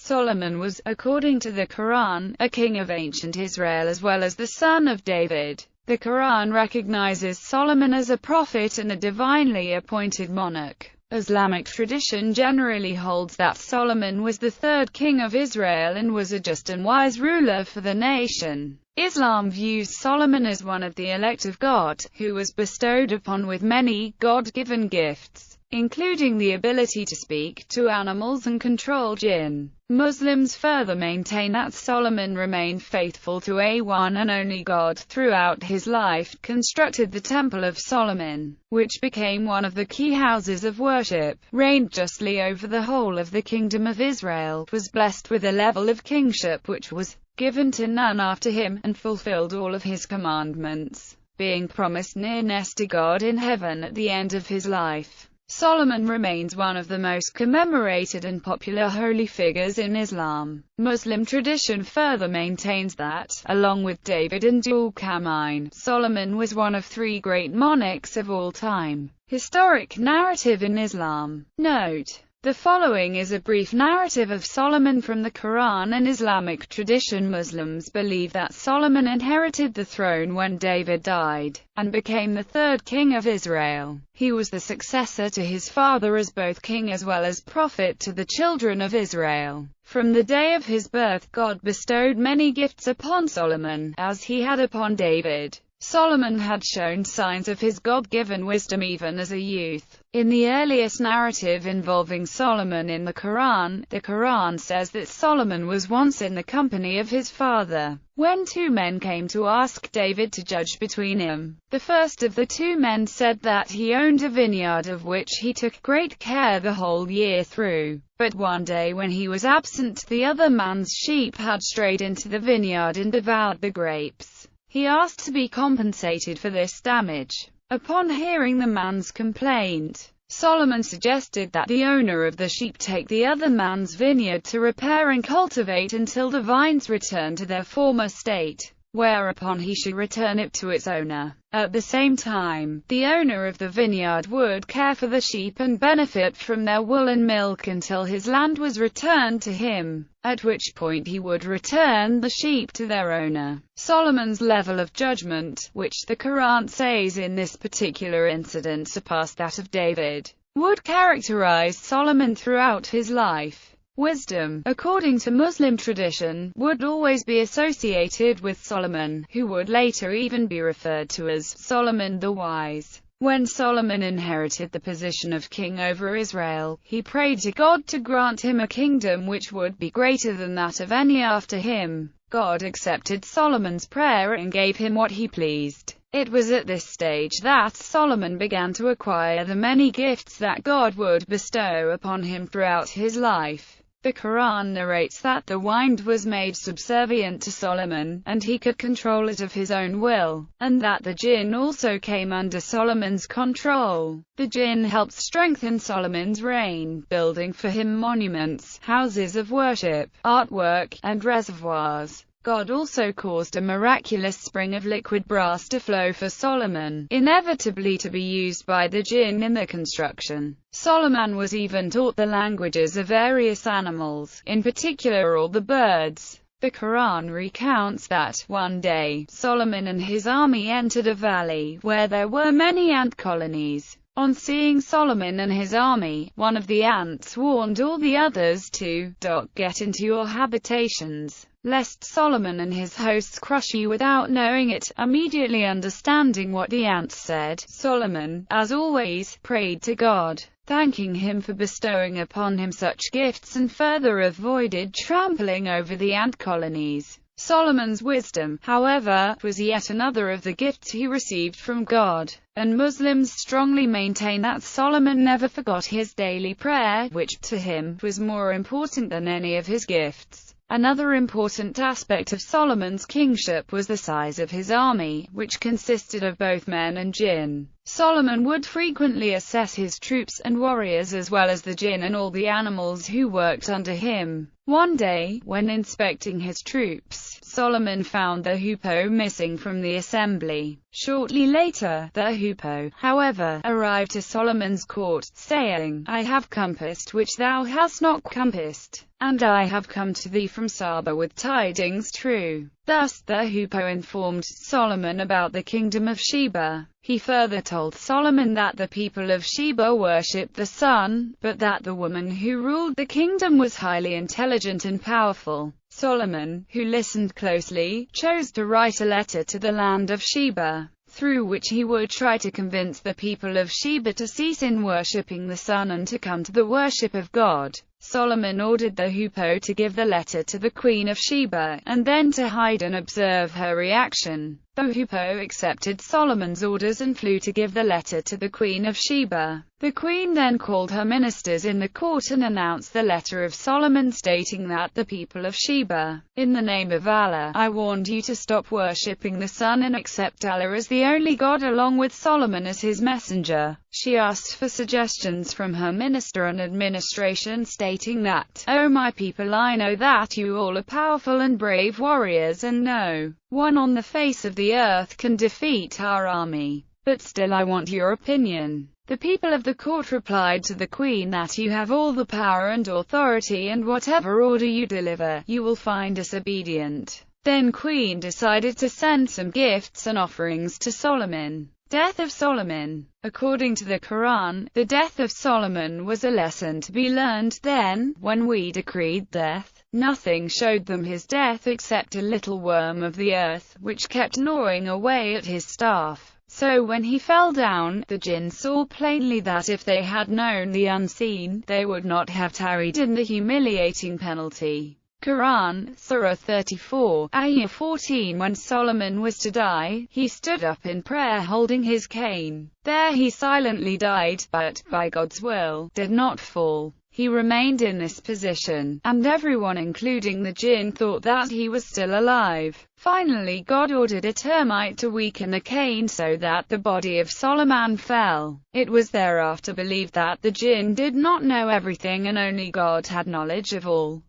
Solomon was, according to the Quran, a king of ancient Israel as well as the son of David. The Quran recognizes Solomon as a prophet and a divinely appointed monarch. Islamic tradition generally holds that Solomon was the third king of Israel and was a just and wise ruler for the nation. Islam views Solomon as one of the elect of God, who was bestowed upon with many God-given gifts, including the ability to speak to animals and control jinn. Muslims further maintain that Solomon remained faithful to a one and only God throughout his life, constructed the Temple of Solomon, which became one of the key houses of worship, reigned justly over the whole of the Kingdom of Israel, was blessed with a level of kingship which was given to none after him, and fulfilled all of his commandments, being promised nearness to God in heaven at the end of his life. Solomon remains one of the most commemorated and popular holy figures in Islam. Muslim tradition further maintains that, along with David and Zulkarnain, Solomon was one of three great monarchs of all time. Historic narrative in Islam. Note: the following is a brief narrative of Solomon from the Quran and Islamic tradition. Muslims believe that Solomon inherited the throne when David died, and became the third king of Israel. He was the successor to his father as both king as well as prophet to the children of Israel. From the day of his birth, God bestowed many gifts upon Solomon, as he had upon David. Solomon had shown signs of his God-given wisdom even as a youth. In the earliest narrative involving Solomon in the Quran says that Solomon was once in the company of his father, when two men came to ask David to judge between him. The first of the two men said that he owned a vineyard of which he took great care the whole year through. But one day when he was absent, the other man's sheep had strayed into the vineyard and devoured the grapes. He asked to be compensated for this damage. Upon hearing the man's complaint, Solomon suggested that the owner of the sheep take the other man's vineyard to repair and cultivate until the vines return to their former state, whereupon he should return it to its owner. At the same time, the owner of the vineyard would care for the sheep and benefit from their wool and milk until his land was returned to him, at which point he would return the sheep to their owner. Solomon's level of judgment, which the Quran says in this particular incident surpassed that of David, would characterize Solomon throughout his life. Wisdom, according to Muslim tradition, would always be associated with Solomon, who would later even be referred to as Solomon the Wise. When Solomon inherited the position of king over Israel, he prayed to God to grant him a kingdom which would be greater than that of any after him. God accepted Solomon's prayer and gave him what he pleased. It was at this stage that Solomon began to acquire the many gifts that God would bestow upon him throughout his life. The Quran narrates that the wind was made subservient to Solomon, and he could control it of his own will, and that the jinn also came under Solomon's control. The jinn helped strengthen Solomon's reign, building for him monuments, houses of worship, artwork, and reservoirs. God also caused a miraculous spring of liquid brass to flow for Solomon, inevitably to be used by the jinn in the construction. Solomon was even taught the languages of various animals, in particular all the birds. The Quran recounts that, one day, Solomon and his army entered a valley, where there were many ant colonies. On seeing Solomon and his army, one of the ants warned all the others to get into your habitations, lest Solomon and his hosts crush you without knowing it. Immediately understanding what the ants said, Solomon, as always, prayed to God, thanking him for bestowing upon him such gifts, and further avoided trampling over the ant colonies. Solomon's wisdom, however, was yet another of the gifts he received from God, and Muslims strongly maintain that Solomon never forgot his daily prayer, which, to him, was more important than any of his gifts. Another important aspect of Solomon's kingship was the size of his army, which consisted of both men and jinn. Solomon would frequently assess his troops and warriors as well as the jinn and all the animals who worked under him. One day, when inspecting his troops, Solomon found the hoopoe missing from the assembly. Shortly later, the hoopoe, however, arrived to Solomon's court, saying, "I have compassed which thou hast not compassed, and I have come to thee from Saba with tidings true." Thus, the hoopoe informed Solomon about the kingdom of Sheba. He further told Solomon that the people of Sheba worshipped the sun, but that the woman who ruled the kingdom was highly intelligent and powerful. Solomon, who listened closely, chose to write a letter to the land of Sheba, through which he would try to convince the people of Sheba to cease in worshipping the sun and to come to the worship of God. Solomon ordered the hoopoe to give the letter to the Queen of Sheba, and then to hide and observe her reaction. The hoopoe accepted Solomon's orders and flew to give the letter to the Queen of Sheba. The Queen then called her ministers in the court and announced the letter of Solomon, stating that the people of Sheba, in the name of Allah, I warned you to stop worshipping the sun and accept Allah as the only God along with Solomon as his messenger. She asked for suggestions from her minister and administration, stating that, "O my people, I know that you all are powerful and brave warriors, and no one on the face of the earth can defeat our army. But still I want your opinion." The people of the court replied to the queen that you have all the power and authority, and whatever order you deliver, you will find us obedient. Then Queen decided to send some gifts and offerings to Solomon. Death of Solomon. According to the Quran, the death of Solomon was a lesson to be learned. Then, when we decreed death, nothing showed them his death except a little worm of the earth, which kept gnawing away at his staff. So when he fell down, the jinn saw plainly that if they had known the unseen, they would not have tarried in the humiliating penalty. Quran, Surah 34, Ayah 14. When Solomon was to die, he stood up in prayer holding his cane. There he silently died, but, by God's will, did not fall. He remained in this position, and everyone including the jinn thought that he was still alive. Finally God ordered a termite to weaken the cane so that the body of Solomon fell. It was thereafter believed that the jinn did not know everything and only God had knowledge of all.